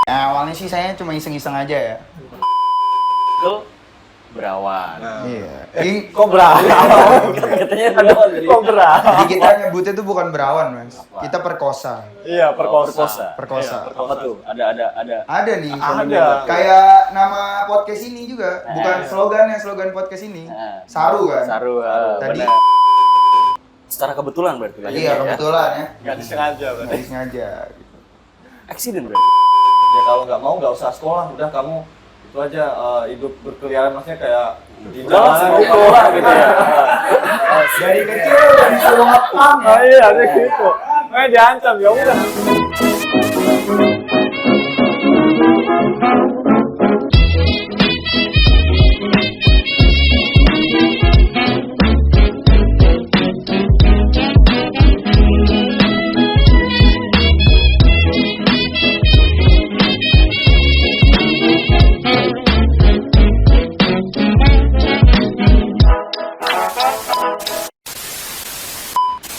Awalnya sih saya cuma iseng-iseng aja ya. Itu berawan. Iya. Kok berawan? Katanya berawan jadi. Kok berawan? Jadi kita nyebutnya tuh bukan berawan, Mas. Kita perkosa. Iya, perkosa. Perkosa. Apa tuh? Ada. Ada nih. Ada. Kayak nama podcast ini juga, bukan slogan podcast ini. Saru kan? Saru. Tadi Benar. Secara kebetulan berarti. iya kebetulan ya. Nggak disengaja berarti. Nggak sengaja. Accident berarti. Ya kalau nggak mau nggak usah sekolah, udah kamu itu aja hidup berkeliaran maksudnya kayak di jalanan gitu gitu ya. Dari kecil udah disuruh ngepang. Oh iya, ada gitu. Diancam ya udah.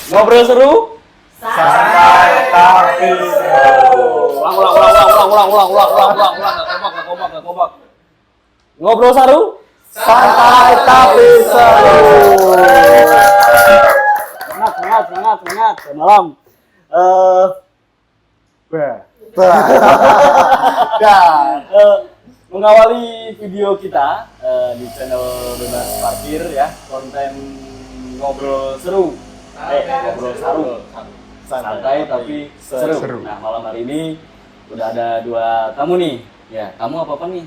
Ngobrol seru? Santai tapi seru. Ulang. Gak kompak. Ngobrol seru? Santai tapi seru. Semangat. Malam. Mengawali video kita di channel Bebas Parkir ya, konten ngobrol seru. Ngobrol seru. Santai tapi seru. Nah, malam hari ini udah ada 2 tamu nih. Ya, tamu apa nih?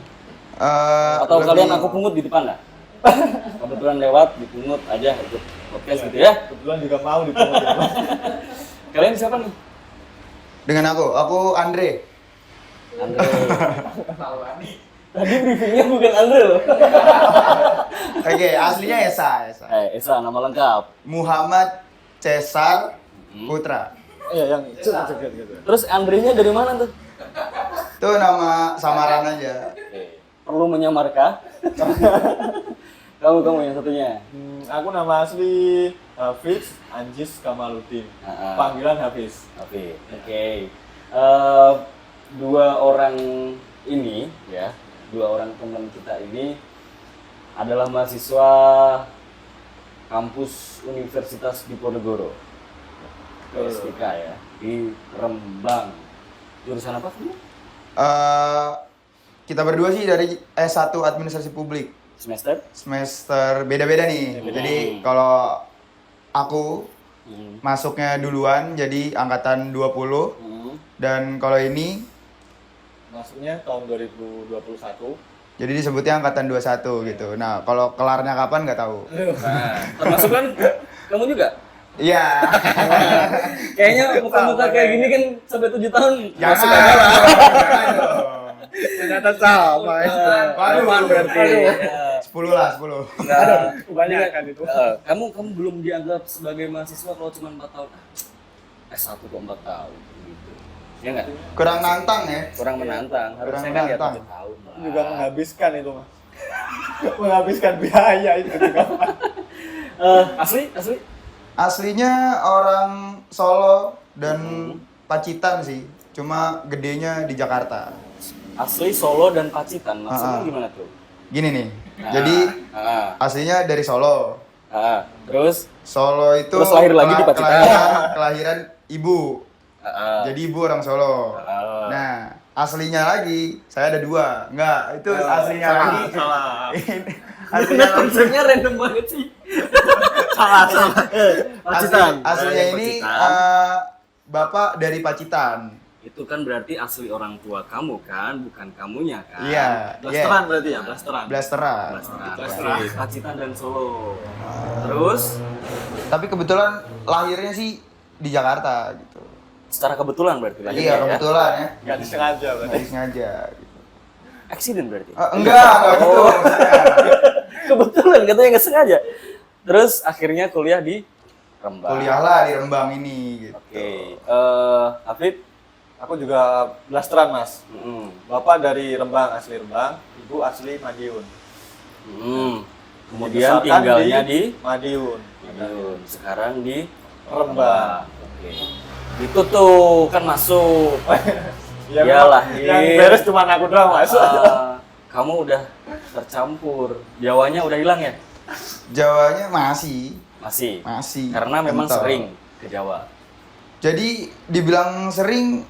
Atau kalian aku pungut di depan nggak? Kebetulan lewat dipungut aja ikut podcast gitu ya. Kebetulan juga mau dipungut. Kalian siapa nih? Dengan aku Andre. Tadi briefingnya bukan Andre loh. Oke, aslinya Esa. Esa, nama lengkap. Muhammad Cesar Putra. Iya, yang cek gitu. Terus Andre-nya dari mana tuh? Itu nama samaran aja. Perlu menyamarkah? Kamu yang satunya. Aku nama asli Hafiz Anjis Kamaluddin. Panggilan Hafiz. Oke. 2 orang ini ya, 2 orang teman kita ini adalah mahasiswa kampus Universitas Diponegoro. PSDK ya, di Rembang. Jurusan apa kamu? Kita berdua sih dari S1 Administrasi Publik. Semester beda-beda nih. Jadi kalau aku masuknya duluan jadi angkatan 20. Dan kalau ini masuknya tahun 2021. Jadi disebutnya angkatan 21 gitu. Nah, kalau kelarnya kapan nggak tahu. Termasuk kan kamu juga? Iya. Kayaknya muka-muka kayak gini kan sampai 7 tahun masuk Jangan. aja lah. Ternyata sama. Waduh, berarti. 10 lah, 10. Kebanyakan itu. Kamu belum dianggap sebagai mahasiswa kalau cuma 4 tahun. S1 kok 4 tahun gitu. Ya enggak? Kurang nantang ya. Kurang menantang. Harusnya Kurang kan ya menantang. 7 tahun lah. Juga menghabiskan itu, Mas. Menghabiskan biaya itu juga. Asli? Aslinya orang Solo dan Pacitan sih. Cuma gedenya di Jakarta. Asli Solo dan Pacitan. Maksudnya gimana tuh? Gini nih. Jadi aslinya dari Solo. Terus Solo itu Terus lahir lagi di Pacitan. Kelahiran ibu. Jadi ibu orang Solo. Nah, aslinya lagi saya ada 2. Enggak, itu aslinya lagi. Salah. Aslinya lagi. konsepnya random banget sih. Salah. Aslinya ini bapak dari Pacitan. Itu kan berarti asli orang tua kamu kan, bukan kamunya kan? Iya. Blasteran berarti ya, blasteran. Blasteran. Asli Pacitan dan Solo. Terus Tapi kebetulan lahirnya sih di Jakarta gitu. secara kebetulan berarti lahirnya Iya, kebetulan ya. Nggak disengaja berarti. Nggak sengaja gitu. Accident berarti. Enggak gitu. Kebetulan katanya nggak sengaja. Terus akhirnya kuliah di Rembang. Kuliahlah di Rembang ini gitu. Oke. Afid? Aku juga blasteran, Mas. Bapak dari Rembang, asli Rembang, ibu asli Madiun. Kemudian tinggalnya di Madiun. Sekarang di Rembang. Oke. Itu tuh kan masuk. Ya, Iyalah, yang beres cuma aku doang, Mas. Kamu udah tercampur. Jawanya udah hilang ya? Jawanya masih. Masih. Karena memang Kental. sering ke Jawa. Jadi dibilang sering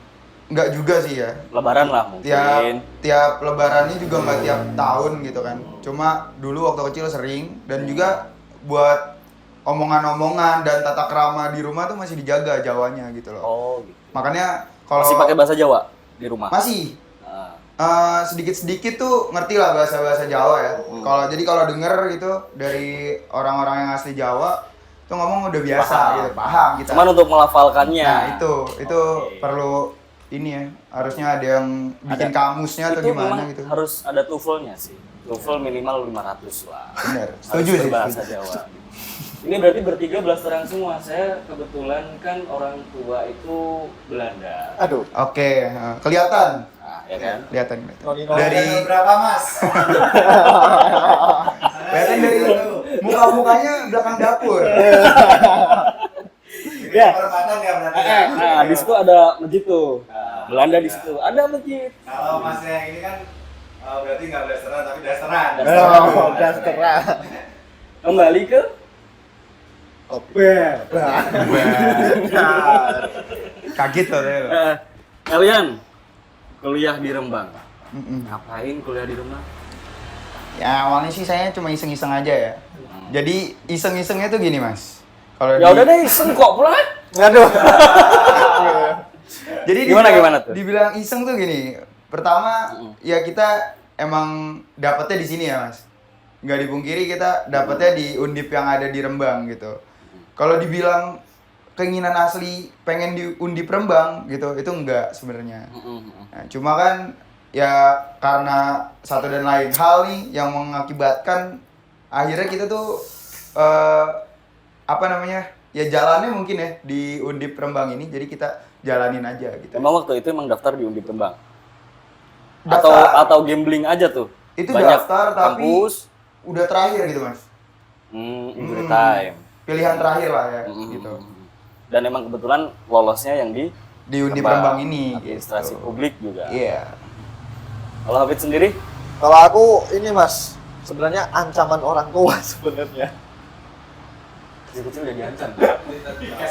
nggak juga sih ya. Lebaran lah mungkin. Tiap lebarannya juga nggak tiap tahun gitu kan. Cuma dulu waktu kecil sering dan juga buat omongan-omongan dan tata krama di rumah tuh masih dijaga Jawanya gitu loh. Oh, gitu. Makanya kalau Masih pakai bahasa Jawa di rumah? masih Ah. sedikit-sedikit tuh ngerti lah bahasa-bahasa Jawa ya. Kalau denger gitu dari orang-orang yang asli Jawa tuh ngomong udah biasa gitu, paham kita. Cuman untuk melafalkannya. Nah, itu perlu ini ya. Harusnya ada yang bikin kamusnya atau itu gimana memang gitu. harus ada TOEFL-nya sih. TOEFL minimal 500 lah. Bener. Harus Setuju sih. berbahasa Jawa. Ini berarti bertiga blasteran semua. Saya kebetulan kan orang tua itu Belanda. Aduh. Oke, kelihatan. Nah, ya kan? Kelihatan. Noni-noni. Dari berapa Mas? kelihatan dari muka-mukanya belakang dapur. Ya. Perempatan ya berarti. Nah, di situ ada masjid tuh. Belanda di situ ada masjid. Kalau Masnya yang ini kan berarti nggak blasteran tapi dasteran. Oh, dasteran. Kembali ke Kaget loh saya. kalian kuliah di Rembang. Mm-mm. Ngapain kuliah di Rembang? Ya awalnya sih saya cuma iseng-iseng aja ya. Jadi iseng-isengnya tuh gini Mas. Kalau Ya udah deh, iseng kok pula. Aduh. Jadi Gimana tuh? Dibilang iseng tuh gini. Pertama ya kita emang dapetnya di sini ya Mas. Nggak dipungkiri kita dapetnya di Undip yang ada di Rembang gitu. Kalau dibilang keinginan asli pengen di Undip Rembang gitu, itu enggak sebenarnya. Nah, cuma kan ya karena satu dan lain hal nih yang mengakibatkan akhirnya kita tuh ya jalannya mungkin ya di Undip Rembang ini, jadi kita jalanin aja gitu. Emang waktu itu emang daftar di Undip Rembang? Daftar. Atau gambling aja tuh? Itu Banyak daftar tapi kampus. udah terakhir gitu Mas. Injury time. Pilihan terakhir lah ya gitu. Dan emang kebetulan lolosnya yang di Di Undip Rembang ini administrasi gitu. publik juga. Iya. Kalau Hafid sendiri? Kalau aku ini Mas, sebenarnya ancaman orang tua sebenarnya. Kecil-kecil udah diancam.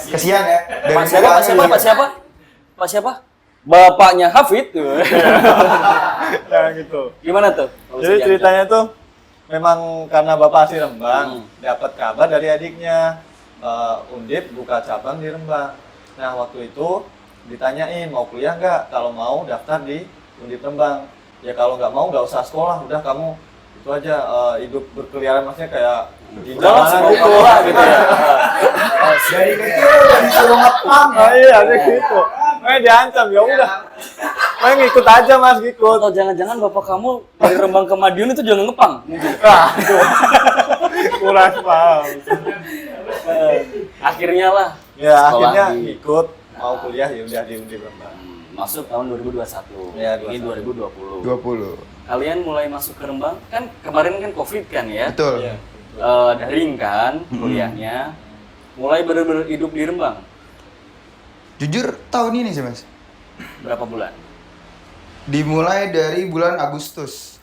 Kesian ya. Dari Pak siapa? mukanya Pak siapa? Bapaknya Hafid tuh. Ya gitu. Gimana tuh? kalau Jadi diancam? ceritanya tuh memang karena bapak asli Rembang, dapat kabar dari adiknya Undip buka cabang di Rembang. Nah waktu itu ditanyain mau kuliah nggak? Kalau mau daftar di Undip Rembang. Ya kalau nggak mau nggak usah sekolah, udah kamu itu aja hidup berkeliaran maksudnya kayak di Udah lah, jalanan semua gitu. keluar gitu ya. Dari kecil udah disuruh ngepam. Oh iya gitu. Makanya diancam ya udah. Makanya ngikut aja Mas ngikut. Atau jangan-jangan bapak kamu dari Rembang ke Madiun itu juga ngepang? Ah, kurang paham. Akhirnya lah. Ya sekolah akhirnya di- ngikut mau kuliah ya udah di Undip Rembang. masuk tahun 2021. Ya, Ini 21. 2020. 20. Kalian mulai masuk ke Rembang kan kemarin kan Covid kan ya? Betul. Iya. Daring kan kuliahnya. Mulai bener-bener hidup di Rembang. Jujur tahun ini sih Mas. Berapa bulan? Dimulai dari bulan Agustus.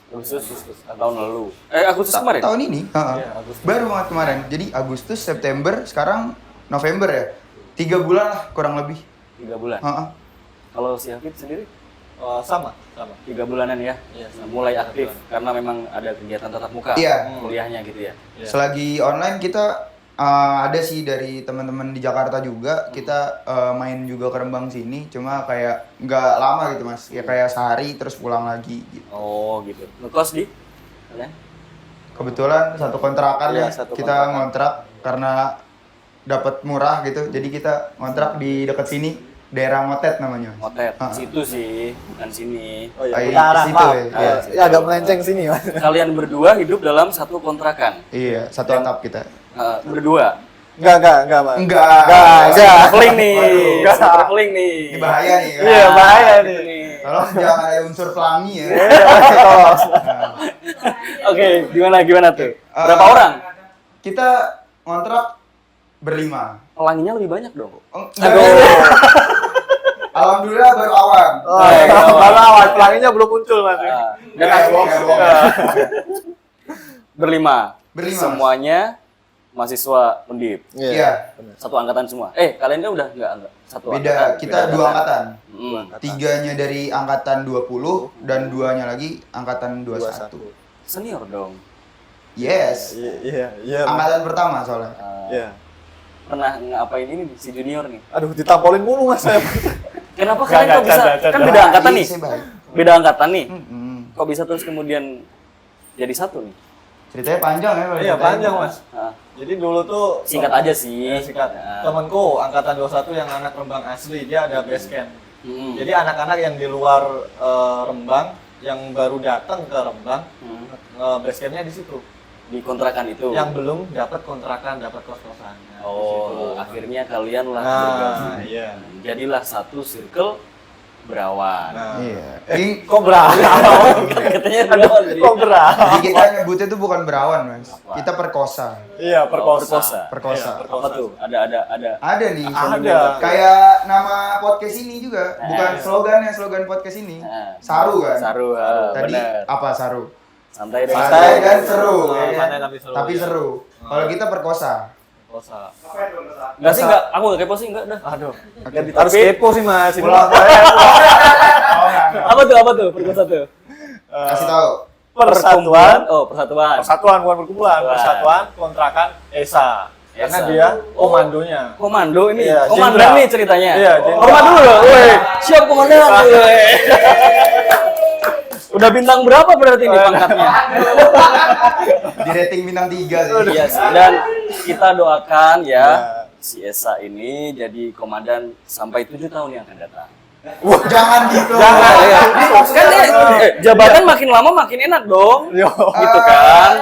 Agustus tahun lalu. Agustus kemarin? Tahun ini. Iya, Agustus. Baru banget kemarin. Jadi Agustus, September, sekarang November ya. 3 bulan lah kurang lebih. 3 bulan. Heeh. Kalau si Hafid sendiri? Sama. 3 bulanan ya? Iya, Mulai aktif karena memang ada kegiatan tatap muka. Iya. Kuliahnya gitu ya. Iya. Selagi online kita ada sih dari teman-teman di Jakarta juga, kita main juga ke Rembang sini, cuma kayak nggak lama gitu Mas. Ya kayak sehari terus pulang lagi gitu. Oh gitu. Ngekos di? Kalian? Kebetulan satu kontrakan Iya, ya, satu kita kontrakan. ngontrak karena dapat murah gitu. Jadi kita ngontrak di dekat sini, daerah Motet namanya. Motet. Ah. Situ sih, bukan sini. Oh iya, Iya, utara, situ maaf. ya. Ya, agak melenceng sini, Mas. Kalian berdua hidup dalam satu kontrakan. Iya, satu atap kita. Berdua. Enggak, Mas. Enggak. Traveling nih. Enggak. Traveling nih. Ini bahaya nih. Kan? Iya, bahaya nih. Tolong jangan ada unsur pelangi ya. Oke, gimana tuh? Berapa Eh, orang? Kita ngontrak berlima. Pelanginya lebih banyak dong. Oh, Aduh. Alhamdulillah baru awan. Oh, baru awal pelanginya belum muncul masih. Dan berlima. Semuanya mahasiswa Undip. Iya. Satu angkatan semua. Kalian kan udah enggak satu Beda, angkatan. kita dua angkatan. Hmm. 3-nya dari angkatan 20 dan 2-nya lagi angkatan 21. Senior dong. Yes. Iya. Angkatan pertama soalnya. Iya. Pernah ngapain ini nih, si junior nih? Aduh, ditampolin mulu Mas saya. Kenapa kalian kok bisa? Kan beda angkatan nih. Iya, baik. Beda angkatan nih. Mm-mm. Kok bisa terus kemudian jadi satu nih? Ceritanya panjang ya kalau Iya, ceritain. panjang Mas. Ah, Jadi dulu tuh singkat aja sih. Ya, singkat. Ah. Temanku angkatan 21 yang anak Rembang asli, dia ada base camp. Hmm. Jadi anak-anak yang di luar Rembang yang baru datang ke Rembang, base campnya di situ. Di kontrakan itu. Yang belum dapat kontrakan, dapat kos-kosan. Oh, akhirnya kalian lah Nah, bergabung. iya. Jadilah satu circle berawan. Nah, Iya. Ini kok berawan? Katanya berawan jadi. Kok berawan? jadi kita nyebutnya tuh bukan berawan, Mas. Kita perkosa. Iya, Perkosa. Perkosa. Apa tuh? Ada. Ada nih. Ada. Kayak nama podcast ini juga, bukan Nah. slogan podcast ini. Nah. Saru kan? Saru, Tadi bener. apa saru? Santai deh. Santai dan seru. ya kan? Santai tapi seru, ya. Kalau kita perkosa. Kosa. Enggak sih, enggak. Aku enggak kepo sih, enggak dah. Aduh, Ganti harus topik. kepo sih Mas. Ini Pulang. Apa tuh? Perkosa tuh? Kasih tahu. persatuan, Persatuan. persatuan bukan perkumpulan, Persatuan. persatuan kontrakan ESA. Karena ESA. dia komandonya. Komando ini, Iya, komandan jenderal. nih ceritanya. Iya, jenderal. Hormat dulu loh, woi. Siap komandan, woi. Udah bintang berapa berarti ini pangkatnya? Di rating bintang 3 sih. Iya sih. Dan kita doakan ya si Esa ini jadi komandan sampai 7 tahun yang akan datang. Jangan gitu. Jangan, Iya. Kan jabatan makin lama makin enak dong. Yo. Gitu kan?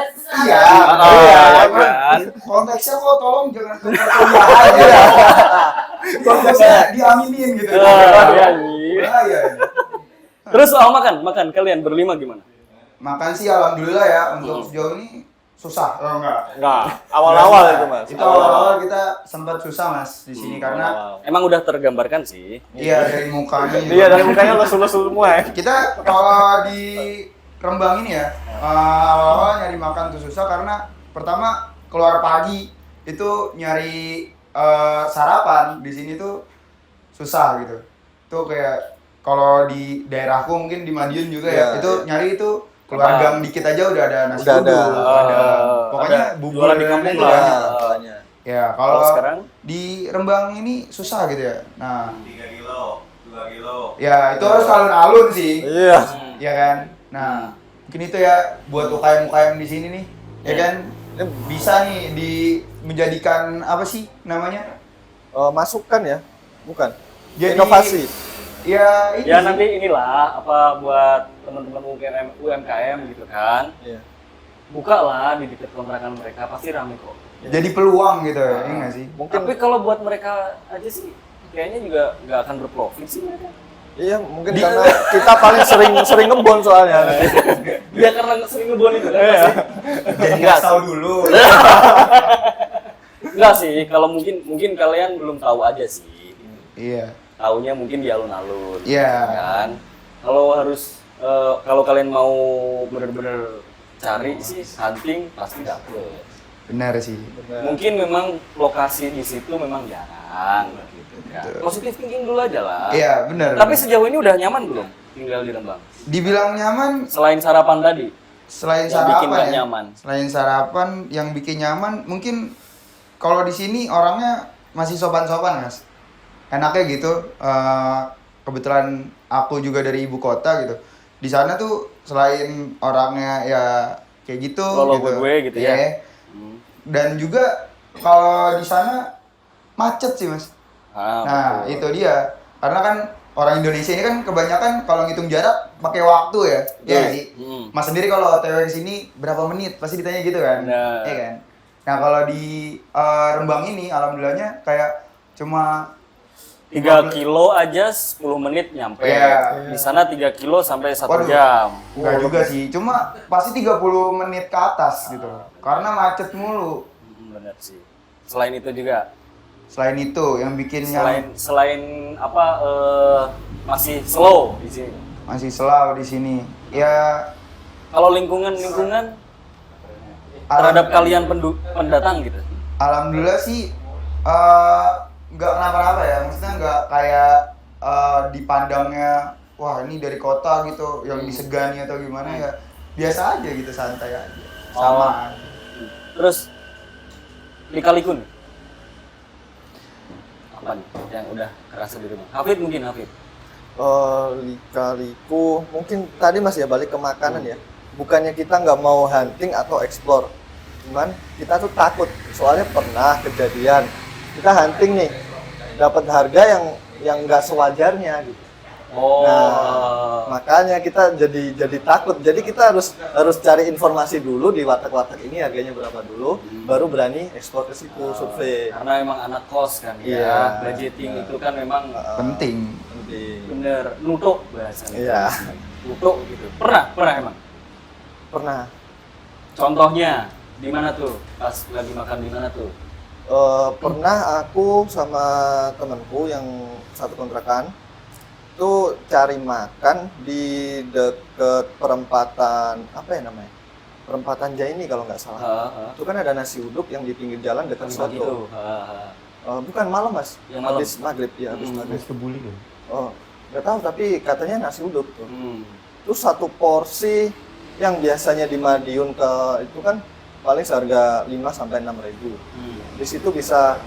Iya. Iya kan? Konteksnya kok tolong jangan ke kuliah aja. Konteksnya diaminin gitu. Iya. Bahaya. Terus soal makan kalian berlima gimana? Makan sih alhamdulillah ya untuk sejauh ini susah. Oh enggak. Enggak, awal-awal itu Mas. Itu awal-awal kita sempat susah Mas di sini karena Awal-awal. Emang udah tergambarkan sih. iya dari mukanya. Iya, dari mukanya lesu-lesu semua ya. Kita kalau di Rembang ini ya awal-awal nyari makan tuh susah karena pertama keluar pagi itu nyari sarapan di sini tuh susah gitu. Itu kayak kalau di daerahku mungkin di Madiun juga ya, Iya, itu nyari itu keluar gang dikit aja udah ada nasi Udah uduk, ada. ada pokoknya Ada bubur jualan di kampung itu lah. banyak. Ya kalau Kalau sekarang? di Rembang ini susah gitu ya. Nah 3 kilo, 2 kilo. ya itu harus alun-alun sih, Iya. ya kan. Nah mungkin itu ya buat UKM-UKM di sini nih, ya kan bisa nih menjadikan apa sih namanya? Masukan ya, bukan. Jadi- Inovasi. Ya ini Ya sih. nanti inilah apa buat teman-teman UMKM gitu kan. Iya. Buka lah di dekat kontrakan mereka pasti rame kok. Jadi peluang gitu ya, ini nggak sih? Mungkin Tapi kalau buat mereka aja sih kayaknya juga nggak akan berprofit sih mereka. iya, mungkin karena kita paling sering ngebon soalnya. Ya karena sering ngebon itu kan. Iya. pasti. Jadi Enggak nggak tahu dulu. Enggak sih, kalau mungkin kalian belum tahu aja sih. Iya. Taunya mungkin di alun-alun. Iya. Kan? Kalau kalian mau bener-bener cari sih hunting pasti dapet. Benar sih. Mungkin memang lokasi di situ memang jarang gitu kan. Positif thinking dulu aja lah. Iya, benar. Tapi sejauh ini udah nyaman belum tinggal di Rembang? Dibilang nyaman Selain sarapan tadi, selain yang bikin sarapan gak ya. nyaman. Selain sarapan yang bikin nyaman mungkin kalau di sini orangnya masih sopan-sopan, Mas. Enaknya gitu. Kebetulan aku juga dari ibu kota gitu. Di sana tuh selain orangnya ya kayak gitu Kalau gitu. gue gitu ya. Iya. Dan juga kalau di sana macet sih, Mas. Nah, betul. itu dia. Karena kan orang Indonesia ini kan kebanyakan kalau ngitung jarak pakai waktu ya. Iya nggak sih? Mas sendiri kalau OTW ke sini berapa menit? Pasti ditanya gitu kan? Benar. Iya kan? Nah, kalau di Rembang ini alhamdulillahnya kayak cuma 3 kilo aja 10 menit nyampe. Iya. Di sana 3 kilo sampai 1 Waduh. jam. enggak juga sih. Cuma pasti 30 menit ke atas gitu. Karena macet mulu. Bener sih. Selain itu juga Selain itu yang bikin Selain apa masih slow di sini. masih slow di sini. Ya Kalau lingkungan terhadap kalian pendatang gitu. alhamdulillah sih nggak kenapa-napa ya. Maksudnya nggak kayak dipandangnya wah ini dari kota gitu yang disegani atau gimana ya. Biasa aja gitu, santai aja. Sama. Terus lika-liku nih. Apa nih yang udah kerasa di rumah? Hafid mungkin Hafid. Lika-liku mungkin tadi Mas ya, balik ke makanan ya. Bukannya kita nggak mau hunting atau explore, cuman kita tuh takut. Soalnya pernah kejadian kita hunting nih, dapat harga yang nggak sewajarnya gitu. Nah, makanya kita jadi takut. Jadi kita harus cari informasi dulu di warteg-warteg ini harganya berapa dulu, baru berani ekspor ke situ, survei. Karena emang anak kos kan Iya. ya, budgeting itu kan memang Penting. bener nutuk bahasanya. Iya. Nutuk gitu. Pernah emang. Pernah. Contohnya di mana tuh? Pas lagi makan di mana tuh? Pernah aku sama temanku yang satu kontrakan itu cari makan di deket perempatan apa ya namanya, perempatan Jaini kalau nggak salah. Itu kan ada nasi uduk yang di pinggir jalan dekat soto. Gitu. Bukan malam Mas, Yang malam? habis maghrib ya, habis maghrib. Kebuli kan. Nggak tahu tapi katanya nasi uduk tuh. Terus satu porsi yang biasanya di Madiun itu kan paling seharga 5 sampai 6.000. Di situ bisa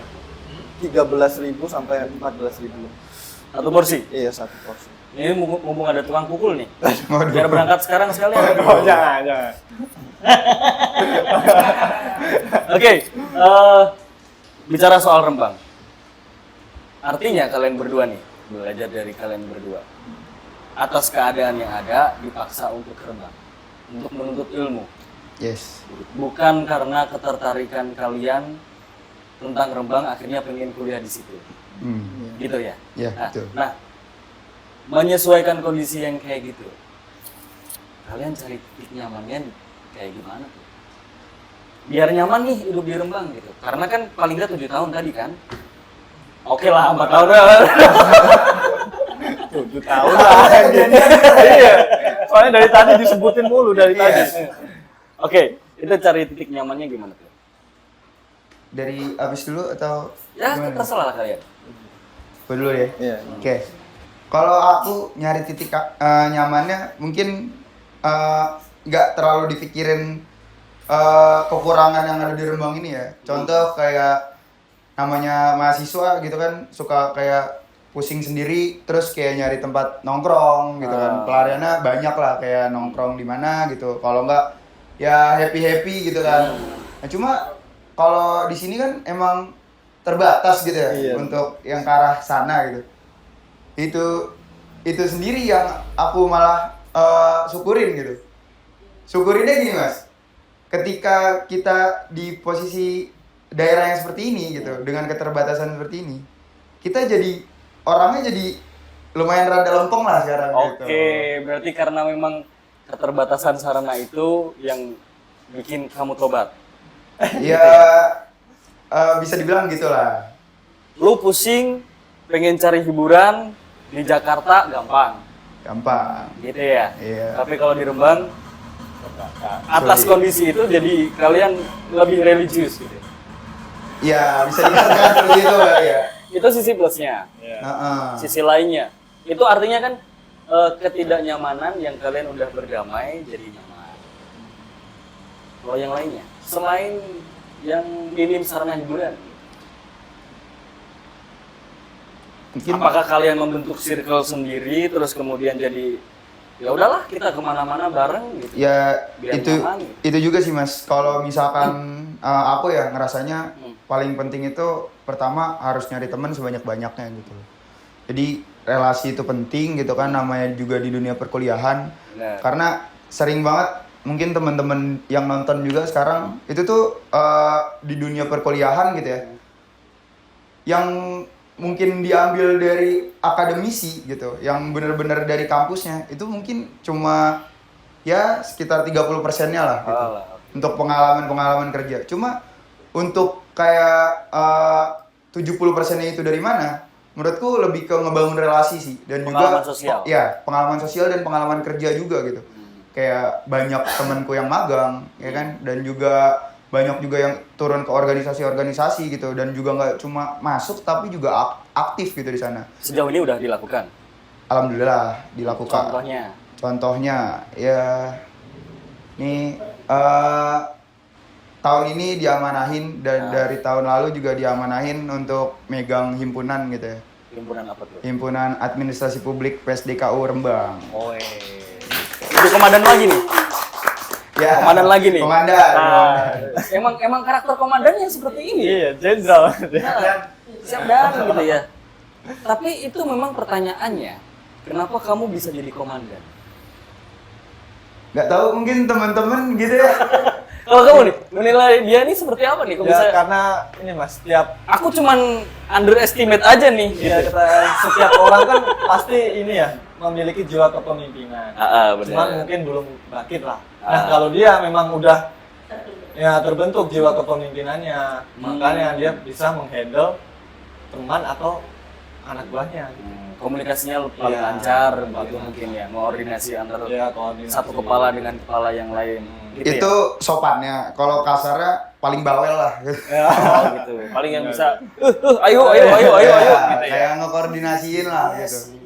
13.000 sampai 14.000. Satu porsi. Iya, satu porsi. Ini mumpung ada tukang pukul nih. Biar berangkat sekarang sekalian. Jangan. Oke, bicara soal Rembang. Artinya kalian berdua nih, belajar dari kalian berdua. Atas keadaan yang ada, dipaksa untuk ke Rembang. Untuk menuntut ilmu. Yes. Bukan karena ketertarikan kalian tentang Rembang, akhirnya pengen kuliah di situ. Gitu ya? Ya, betul. Nah, menyesuaikan kondisi yang kayak gitu. Kalian cari titik nyamannya kayak gimana tuh? Biar nyaman nih hidup di Rembang gitu. Karena kan paling nggak 7 tahun tadi kan. Oke lah, 4 tahun lah. 7 tahun lah. Iya. Soalnya dari tadi disebutin mulu dari tadi. Oke, itu cari titik nyamannya gimana tuh? Dari abis dulu atau Ya, gimana? terserah lah kalian. Gue dulu ya. Iya. Oke. Kalau aku nyari titik nyamannya mungkin nggak terlalu dipikirin kekurangan yang ada di Rembang ini ya. Contoh kayak namanya mahasiswa gitu kan suka kayak pusing sendiri terus kayak nyari tempat nongkrong gitu kan. Pelariannya banyak lah kayak nongkrong di mana gitu. Kalau nggak ya happy gitu kan. Nah, cuma kalau di sini kan emang terbatas gitu ya. Iya. Untuk yang ke arah sana gitu. Itu sendiri yang aku malah syukurin gitu. Syukurinnya gini Mas, ketika kita di posisi daerah yang seperti ini gitu, dengan keterbatasan seperti ini, kita jadi orangnya jadi lumayan rada lempeng lah sekarang gitu. Oke, berarti karena memang keterbatasan sarana itu yang bikin kamu tobat. Ya bisa dibilang gitulah. Lu pusing, pengen cari hiburan di Jakarta gampang, gitu ya. Iya. Tapi kalau di Rembang, atas kondisi itu jadi kalian lebih religius gitu. Ya bisa dikatakan seperti itu kali ya. Itu sisi plusnya. Sisi lainnya, itu artinya kan ketidaknyamanan yang kalian udah berdamai jadi nyaman. Kalau yang lainnya, selain yang minim sarana hiburan, Mungkin apakah kalian membentuk circle sendiri terus kemudian jadi ya udahlah kita kemana-mana bareng gitu? ya Biar itu nyaman, gitu. itu juga sih Mas. Kalau misalkan aku ya ngerasanya paling penting itu pertama harus nyari teman sebanyak-banyaknya gitu. Jadi relasi itu penting gitu kan, namanya juga di dunia perkuliahan. Benar. Karena sering banget mungkin teman-teman yang nonton juga sekarang itu tuh di dunia perkuliahan gitu ya. Yang mungkin diambil dari akademisi gitu, yang benar-benar dari kampusnya itu mungkin cuma ya sekitar 30%-nya lah gitu. Untuk pengalaman kerja. Cuma untuk kayak 70%-nya itu dari mana? Menurutku lebih ke ngebangun relasi sih dan Pengalaman juga sosial. ya, pengalaman sosial dan pengalaman kerja juga gitu. Kayak banyak temanku yang magang ya kan, dan juga banyak juga yang turun ke organisasi-organisasi gitu, dan juga nggak cuma masuk tapi juga aktif gitu di sana. Sejauh ini udah dilakukan. Alhamdulillah dilakukan. Contohnya ya nih tahun ini diamanahin dan dari tahun lalu juga diamanahin untuk megang himpunan gitu ya. Himpunan apa tuh? Himpunan Administrasi Publik PSDKU Rembang. Oh, itu komandan lagi nih. Ya, Komandan lagi nih. Komandan. Emang karakter komandannya seperti ini. Iya, jenderal. Siap dan gitu ya. Tapi itu memang pertanyaannya, kenapa kamu bisa jadi komandan? Nggak tahu, mungkin teman-teman gitu ya. Kalau kamu nih, menilai dia ini seperti apa nih? Kok Ya bisa? karena ini Mas, setiap Aku cuman underestimate aja nih. ya setiap orang kan pasti ini ya memiliki jiwa kepemimpinan. Benar. Cuman mungkin belum bangkit lah. Nah, kalau dia memang udah ya terbentuk jiwa kepemimpinannya, makanya dia bisa menghandle teman atau anak buahnya. Komunikasinya paling lancar, gitu iya. mungkin ya, koordinasi antara Ya, koordinasi. satu kepala dengan kepala yang lain. Gitu Itu sopannya. Kalau kasarnya paling bawel lah. ya? Oh gitu. Paling yang bisa, ayo gitu ya. Kayak ngekoordinasiin lah gitu.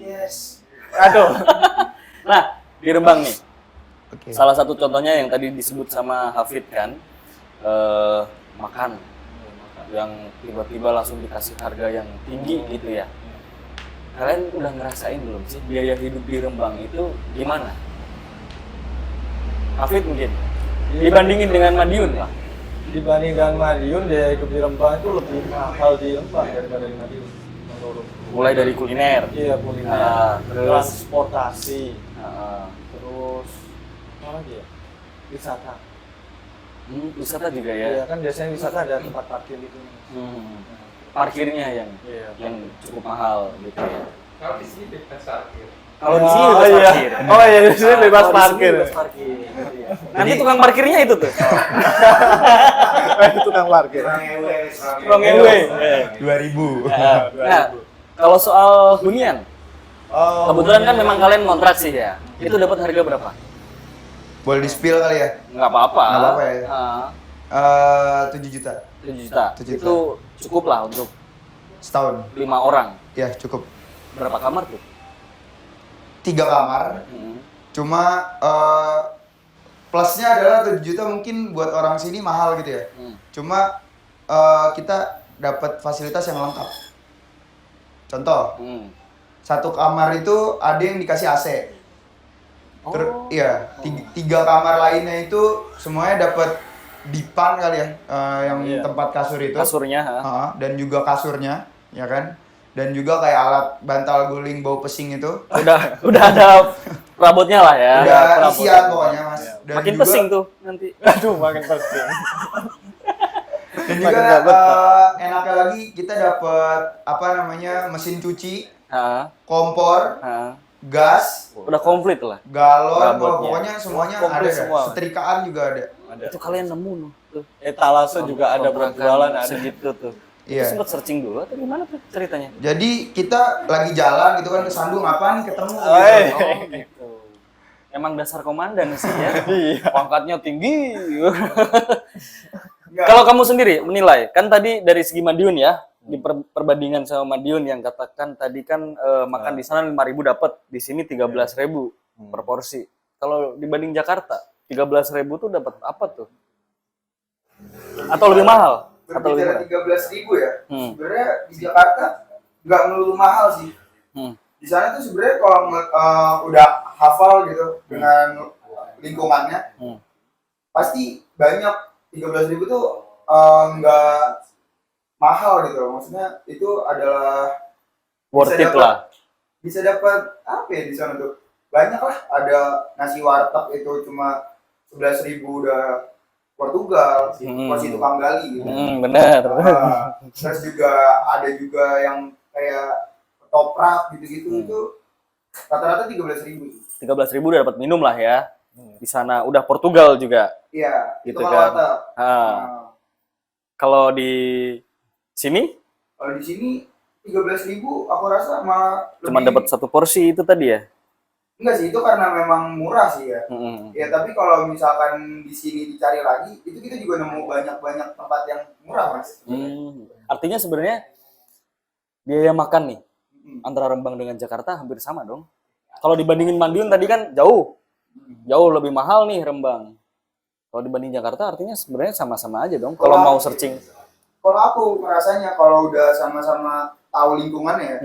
Aduh. Nah, di Rembang nih. Oke. Salah satu contohnya yang tadi disebut sama Hafid kan, makan yang tiba-tiba langsung dikasih harga yang tinggi gitu ya. Kalian udah ngerasain belum sih biaya hidup di Rembang itu gimana? Hafid mungkin dibandingin dengan Madiun lah. Dibanding dengan Madiun, dia hidup di Rembang itu lebih mahal di Rembang daripada di Madiun. Menurut. Mulai dari kuliner. Iya, kuliner, Terus transportasi, terus apa lagi ya? Wisata. wisata juga ya. Iya kan biasanya wisata ada tempat parkir gitu. Parkirnya yang Iya. cukup mahal gitu ya. Kalau di sini bebas parkir. Kalau di sini bebas iya. parkir. Oh iya, di sini bebas Kalau di sini parkir. bebas parkir. Iya. Nanti tukang parkirnya itu tuh. Tukang parkir. Tukang ewe. 2000. Nah, kalau soal hunian, Oh, kebetulan kan memang kalian kontrak sih ya. Itu dapat harga berapa? Boleh di-spill kali ya? Nggak apa-apa. Nggak apa-apa ya? 7 juta 7 juta. 7 juta. Itu cukup lah untuk setahun. 5 orang. Ya, cukup. Berapa kamar tuh? 3 kamar. Cuma plusnya adalah 7 juta mungkin buat orang sini mahal gitu ya. Cuma kita dapat fasilitas yang lengkap. Contoh, satu kamar itu ada yang dikasih AC. Iya, 3 kamar lainnya itu semuanya dapat dipan kali ya, yang tempat kasur itu. Kasurnya, dan juga kasurnya, ya kan? Dan juga kayak alat bantal guling bau pesing itu. Udah ada perabotnya lah ya. Udah Perabot. isian pokoknya, Mas. Dan Makin juga, pesing tuh nanti. aduh makin pesing. Dan juga enaknya lagi kita dapat mesin cuci, kompor, gas, Udah komplit lah. galon, Perabotnya. pokoknya semuanya Komplit ada. semua. Setrikaan juga ada. Itu kalian nemu tuh. Etalase juga ada buat jualan ada. Segitu tuh. Iya. Itu sempat searching dulu atau gimana tuh ceritanya? Jadi kita lagi jalan gitu kan ke Sandung, apa nih ketemu gitu. Oh gitu. Emang dasar komandan sih ya. Pangkatnya tinggi. Kalau kamu sendiri menilai, kan tadi dari segi Madiun ya, di perbandingan sama Madiun yang katakan tadi kan makan di sana 5.000 dapat, di sini 13.000 per porsi. Kalau dibanding Jakarta, 13.000 tuh dapat apa tuh? Atau lebih mahal? Atau lebih Berbicara murah? 13.000 ya. Sebenarnya di Jakarta nggak melulu mahal sih. Di sana tuh sebenarnya kalau udah hafal gitu dengan lingkungannya, pasti banyak. 13.000 tuh nggak mahal gitu. Maksudnya itu adalah Worth it lah. Bisa dapat apa ya di sana tuh? Banyak lah. Ada nasi warteg itu cuma 11.000 udah Portugal, masih tukang gali gitu. Bener. Terus juga ada juga yang kayak toprak gitu-gitu itu rata-rata 13.000. 13.000 udah dapat minum lah ya. Di sana udah Portugal juga. Iya, Gitu itu kan. warteg. Kalau di sini Kalau di sini 13.000 aku rasa malah Cuma lebih. dapat satu porsi itu tadi ya? Enggak sih, itu karena memang murah sih ya. Ya tapi kalau misalkan di sini dicari lagi, itu kita juga nemu banyak tempat yang murah mas. Artinya sebenarnya biaya makan nih antara Rembang dengan Jakarta hampir sama dong. Kalau dibandingin Madiun tadi kan jauh lebih mahal nih Rembang. Kalau dibanding Jakarta artinya sebenarnya sama-sama aja dong. Kalau mau searching. Kalau aku merasanya kalau udah sama-sama tahu lingkungannya ya,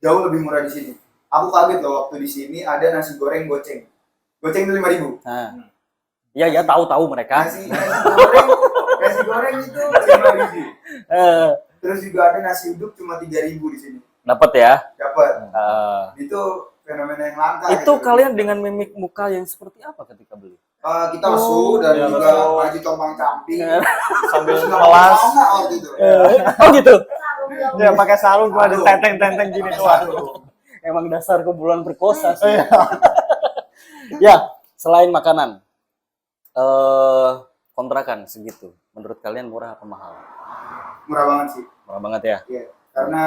jauh lebih murah di sini. Aku kaget loh waktu di sini ada nasi goreng goceng. Goceng itu 5.000. Nah. Iya tahu mereka. Nasi goreng itu 5.000. Terus juga ada nasi uduk cuma 3.000 di sini. Dapat ya? Dapat. Itu fenomena yang langka. Itu gitu. kalian dengan mimik muka yang seperti apa ketika beli? Kita lesu dan juga maju tombang camping Sambil terus melas. gitu. Oh gitu. Ya pakai sarung gua ada tenteng-tenteng gini tuh. Emang dasar kebulan perkosa sih. Ya, selain makanan, kontrakan segitu. Menurut kalian murah apa mahal? Murah banget sih. Murah banget ya. Iya. Karena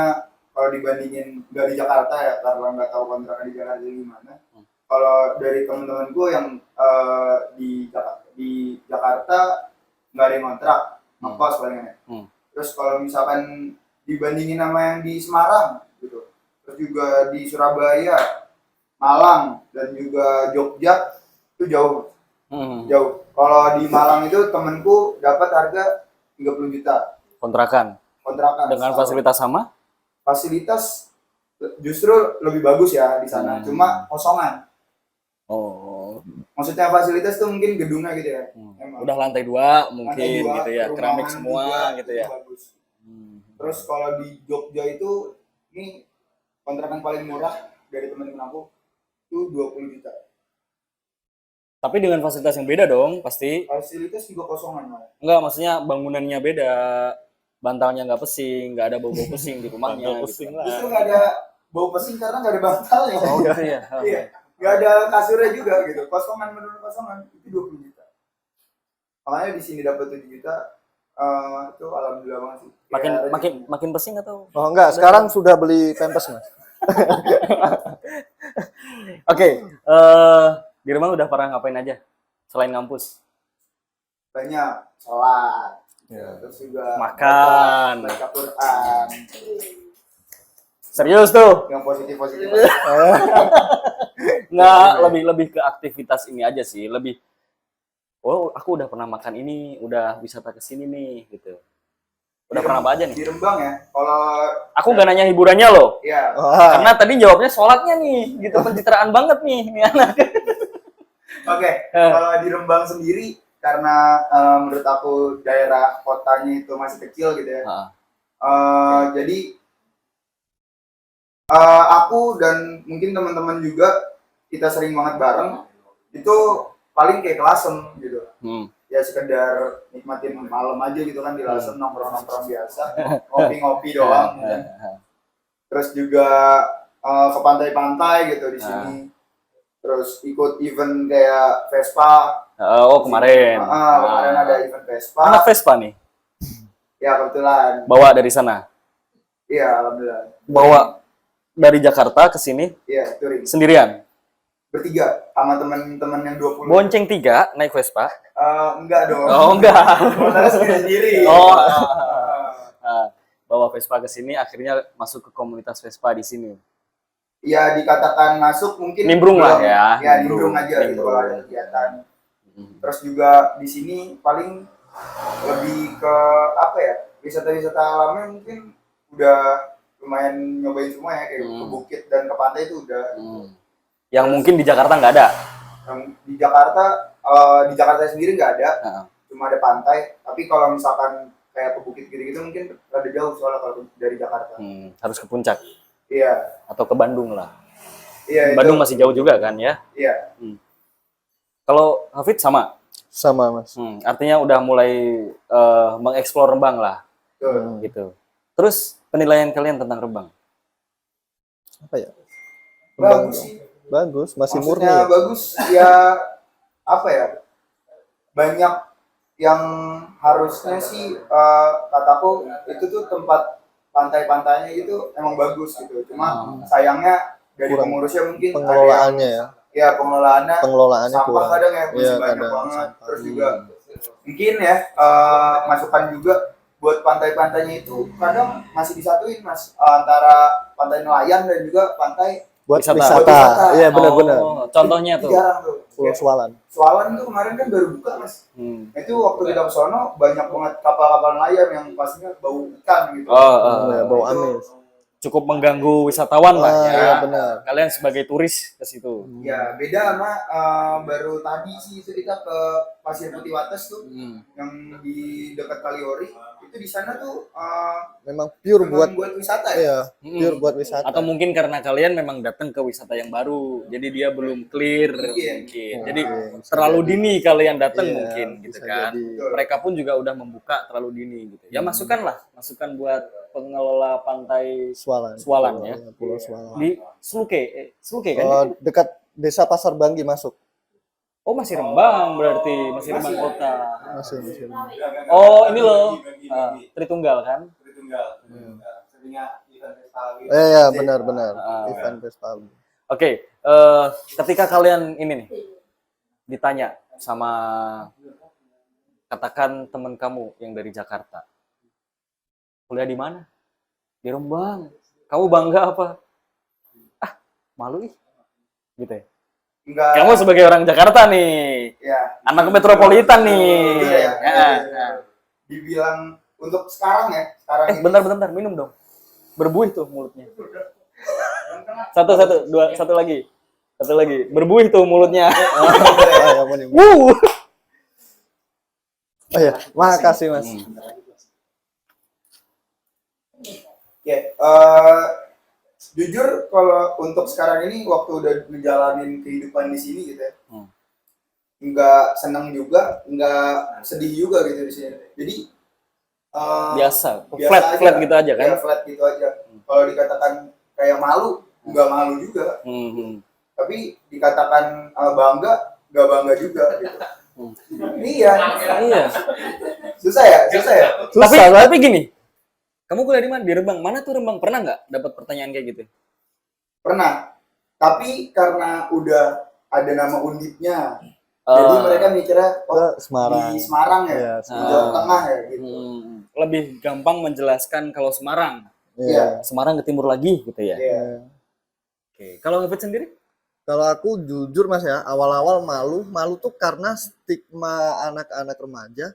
kalau dibandingin dari Jakarta ya, karena nggak tahu kontrakan di Jakarta gimana. Kalau dari teman-temanku yang di Jakarta nggak ada yang kontrak, ngekos palingan ya. Terus kalau misalkan dibandingin sama yang di Semarang gitu, terus juga di Surabaya, Malang dan juga Jogja itu jauh. Jauh. Kalau di Malang itu temenku dapat harga 30 juta. Kontrakan. Dengan fasilitas sama? Fasilitas justru lebih bagus ya di sana. Cuma kosongan. Oh. Maksudnya fasilitas tuh mungkin gedungnya gitu ya. Udah lantai 2 mungkin Lantai 2, gitu ya. Keramik perumahan semua juga, gitu ya. bagus. Terus kalau di Jogja itu ini kontrakan paling murah dari teman-teman aku itu 20 juta. Tapi dengan fasilitas yang beda dong, pasti. Fasilitas juga kosongan malah. Enggak, maksudnya bangunannya beda. Bantalnya nggak pesing, nggak ada bau-bau pesing di rumahnya. Pusing gitu. lah. Justru nggak ada bau pesing karena nggak ada bantalnya. Oh gitu ya. Iya. Nggak ada kasurnya juga gitu. Kosongan benar kosongan itu 20 juta. Makanya di sini dapat 7 juta. Itu alhamdulillah banget sih. Makin pesing atau? Oh enggak, sekarang sudah beli pampers mas. Oke, di rumah udah pernah ngapain aja selain ngampus? Banyak sholat, terus juga Makan. baca Quran, Serius tuh? yang positif. Nggak, lebih ke aktivitas ini aja sih. Lebih, oh aku udah pernah makan ini, udah wisata ke sini nih, gitu. Udah pernah apa aja nih? Di Rembang ya, kalau Aku nggak nanya hiburannya loh. ya Karena tadi jawabnya sholatnya nih, gitu pencitraan banget nih anak. oke. Kalau di Rembang sendiri karena menurut aku daerah kotanya itu masih kecil gitu ya. Jadi aku dan mungkin teman-teman juga kita sering banget bareng itu paling kayak kelasem gitu. Ya sekedar nikmatin malam aja gitu kan di Lasem, nongkrong-nongkrong biasa, ngopi-ngopi doang kan. Terus juga ke pantai-pantai gitu di sini. Terus ikut event kayak Vespa. Oh kemarin. Kemarin ada event Vespa. Anak Vespa nih? Ya kebetulan. Bawa dari sana? Iya alhamdulillah. Bawa dari Jakarta ke sini? Iya touring. Sendirian? Bertiga sama teman-teman yang 20. Bonceng 3 naik Vespa? Enggak dong. Oh enggak. Motornya sendiri. Oh. Bawa Vespa ke sini akhirnya masuk ke komunitas Vespa di sini. Ya dikatakan masuk mungkin nimbrung lah ya. Ya nimbrung aja gitu kalau ada kegiatan. Terus juga di sini paling lebih ke apa ya? Wisata-wisata alamnya mungkin udah lumayan nyobain semua ya kayak ke bukit dan ke pantai itu udah. Yang mungkin di Jakarta nggak ada. Yang di Jakarta sendiri nggak ada, cuma ada pantai. Tapi kalau misalkan kayak ke bukit gitu-gitu mungkin rada jauh soalnya kalau dari Jakarta. Harus ke puncak. Iya. Atau ke Bandung lah. Iya. Bandung masih jauh juga kan ya? Iya. Kalau Hafid sama? Sama mas. Artinya udah mulai mengeksplor Rembang lah. Gitu. Terus penilaian kalian tentang Rembang? Apa ya? Bagus sih. Bagus, masih murni. Maksudnya Ya? bagus ya apa ya? Banyak yang harusnya sih kataku itu tuh tempat pantai-pantainya itu emang bagus gitu. Cuma sayangnya dari Kurang pengurusnya mungkin pengelolaannya ya. ya pengelolaannya Pengelolaannya sampah kurang. kadang ya masih Iya, banyak kadang banget. sampah. Terus juga mungkin ya masukan juga buat pantai-pantainya itu kadang masih disatuin mas antara pantai nelayan dan juga pantai Buat Wisata. wisata. Iya benar-benar. Oh, contohnya tuh. jarang tuh. Pulau Kayak Swalan. Swalan tuh kemarin kan baru buka mas. Itu waktu kita ke sono banyak banget kapal-kapal nelayan yang pastinya bau ikan gitu. Ya, bau Itu amis. Cukup mengganggu wisatawan lah ya. Iya benar. Kalian sebagai turis ke situ. Ya beda sama baru tadi sih itu kita ke Pasir Putih Wates tuh yang di dekat Kaliori itu di sana tuh Memang pure memang buat wisata ya. iya, pure buat wisata. Atau mungkin karena kalian memang datang ke wisata yang baru, jadi dia belum clear Mungkin. mungkin. Jadi Mungkin. terlalu dini kalian datang Iya, mungkin gitu bisa kan. jadi. Mereka pun juga udah membuka terlalu dini gitu. Ya masukan buat pengelola pantai Swalan. Swalan ya. Pulau Swalan. Di Sluke kan? Oh, dekat Desa Pasar Banggi masuk. Oh masih Rembang berarti, masih Rembang kota. Masih. Oh ini loh, Tritunggal kan? Tritunggal. Seringnya event festival gitu. Iya benar. Event festival. Oke, ketika kalian ini nih ditanya sama katakan teman kamu yang dari Jakarta, kuliah di mana? Di Rembang. Kamu bangga apa? Ah, malu ih, gitu ya. Enggak. Kamu sebagai orang Jakarta nih, Ya. anak metropolitan nih. Iya, Ya. Dibilang untuk sekarang ya, sekarang ini. Bentar, minum dong. Berbuih tuh mulutnya. Satu lagi. Berbuih tuh mulutnya. Wuh. Oh ya, makasih Mas. Ya, jujur kalau untuk sekarang ini waktu udah ngejalanin kehidupan di sini gitu ya, nggak senang juga, nggak sedih juga gitu di sini. Jadi Biasa, biasa flat gitu aja kan? Ya, flat gitu aja. Kalau dikatakan kayak malu, nggak malu juga. Tapi dikatakan bangga, nggak bangga juga. Gitu. Iya. Susah ya. Tapi gini, kamu kuliah di mana? Di Rembang. Mana tuh Rembang? Pernah nggak dapat pertanyaan kayak gitu? Pernah. Tapi karena udah ada nama undipnya, jadi mereka mikirnya Semarang. di Semarang ya, Iya, di Jawa Tengah ya gitu. Lebih gampang menjelaskan kalau Semarang. Iya. Semarang ke timur lagi gitu ya. Iya. Oke. Kalau Ngefit sendiri? Kalau aku jujur Mas ya, awal-awal malu tuh karena stigma anak-anak remaja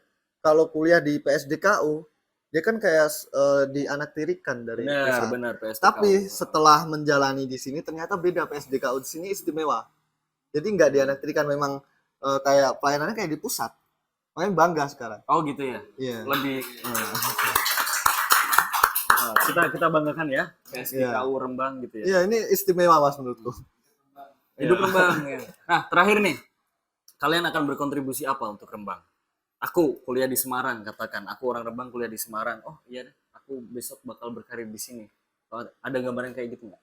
kalau kuliah di PSDKU, dia kan kayak dianaktirikan dari pusat. Benar PSDKU. Tapi setelah menjalani di sini ternyata beda, PSDKU di sini istimewa. Jadi nggak dianaktirikan, memang kayak pelayanannya kayak di pusat. Makanya bangga sekarang. Oh gitu ya. Iya. Lebih kita banggakan ya PSDKU Rembang gitu ya. Iya, ini istimewa Mas menurutku. Hidup Rembang ya. Nah, terakhir nih. Kalian akan berkontribusi apa untuk Rembang? Aku kuliah di Semarang, katakan. Aku orang Rembang kuliah di Semarang. Oh iya deh, aku besok bakal berkarir di sini. Ada gambaran kayak gitu nggak?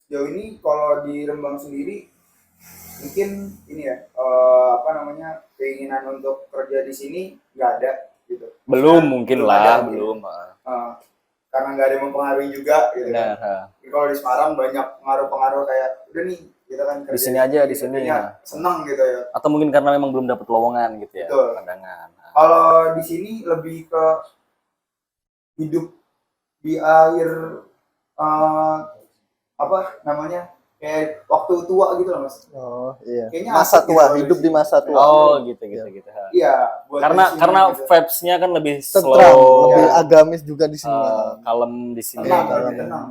Sejauh ini kalau di Rembang sendiri mungkin ini ya keinginan untuk kerja di sini nggak ada gitu. Belum mungkin lah, ada, belum. Karena nggak ada yang mempengaruhi juga gitu. Benar. Jadi kalau di Semarang banyak pengaruh-pengaruh kayak udah nih kita kan kerja Di sini aja, di sini. seneng gitu ya. Atau mungkin karena memang belum dapat lowongan gitu ya, Betul. pandangan. Kalau di sini lebih ke hidup di akhir kayak waktu tua gitu loh Mas. Oh iya. Kayaknya Masa asik tua, gitu hidup di masa tua. Oh gitu. Iya. buat Karena di sini karena gitu. vibes-nya kan lebih Tentram, slow, lebih agamis juga di sini. kalem di sini. tenang, Iya, lebih tenang.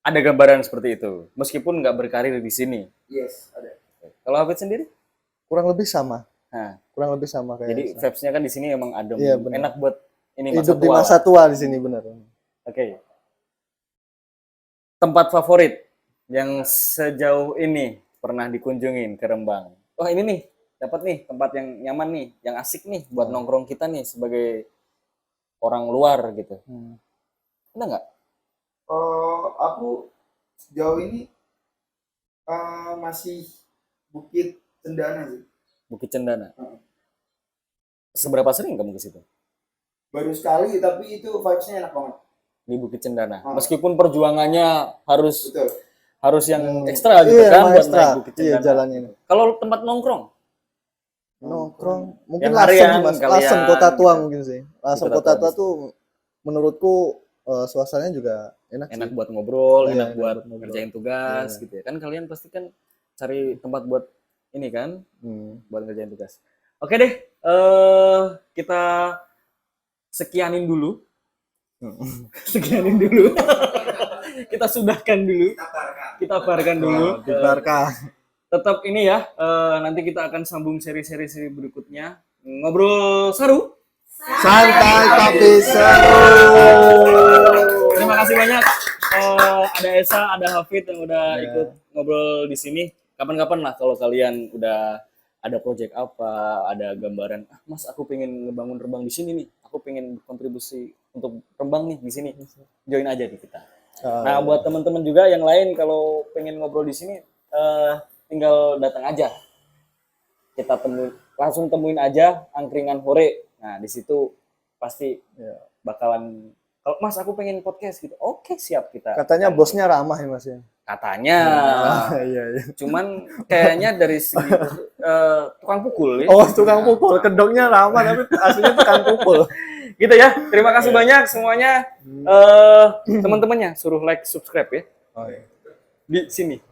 Ada gambaran seperti itu, meskipun nggak berkarir di sini. Yes, ada. Kalau Hafid sendiri? Kurang lebih sama. Nah, Kurang lebih sama kayak. jadi vibes-nya kan di sini emang adem, Iya, benar. enak buat ini masa hidup di tua masa lah. tua di sini benar. Oke. Tempat favorit yang sejauh ini pernah dikunjungin ke Rembang. Oh ini nih, dapat nih tempat yang nyaman nih, yang asik nih buat nongkrong kita nih sebagai orang luar gitu. Ada nggak? Aku sejauh ini masih Bukit Cendana sih. Bukit Cendana. Seberapa sering kamu ke situ? baru sekali tapi itu vibes-nya enak banget. Di Bukit Cendana. Meskipun perjuangannya harus Betul. yang ekstra gitu Iya, kan emang buat ekstra. naik Bukit Iya, Cendana. jalannya. Kalau tempat nongkrong, Mungkin Yang Lasem harian sih, Mas. kalian Lasem Kota Tua gitu. mungkin sih. Lasem Kota Kota Tua Tua tuh menurutku suasananya juga enak enak sih. buat ngobrol, Iya, enak enak buat buat ngobrol. ngerjain tugas Iya. gitu ya. Kan kalian pasti kan cari tempat buat ini kan, buat ngerjain tugas. Oke deh, kita sekianin dulu. Sekianin dulu. Kita sudahkan dulu. Kita barkan dulu. Dibarkah. Tetap ini ya, nanti kita akan sambung seri-seri berikutnya. Ngobrol seru. Santai tapi seru. Terima kasih banyak. Ada Esa, ada Hafid yang udah ikut ngobrol di sini. Kapan-kapan lah kalau kalian udah ada project apa, ada gambaran, Mas aku pengen ngebangun Rembang di sini nih. Aku pengen kontribusi untuk Rembang nih di sini. Join aja di kita. Nah, buat teman-teman juga yang lain kalau pengen ngobrol di sini tinggal datang aja. Kita langsung temuin aja angkringan Hore. Nah, di situ pasti bakalan kalau Mas aku pengen podcast gitu. Oke, siap kita. Katanya bosnya ramah ya Mas ya. Katanya. Iya. Cuman kayaknya dari segi tukang pukul ya. Oh, tukang pukul. Kedoknya ramah tapi aslinya tukang pukul. Gitu ya. Terima kasih banyak semuanya. Teman-temannya suruh like, subscribe ya. Oh, iya. Di sini.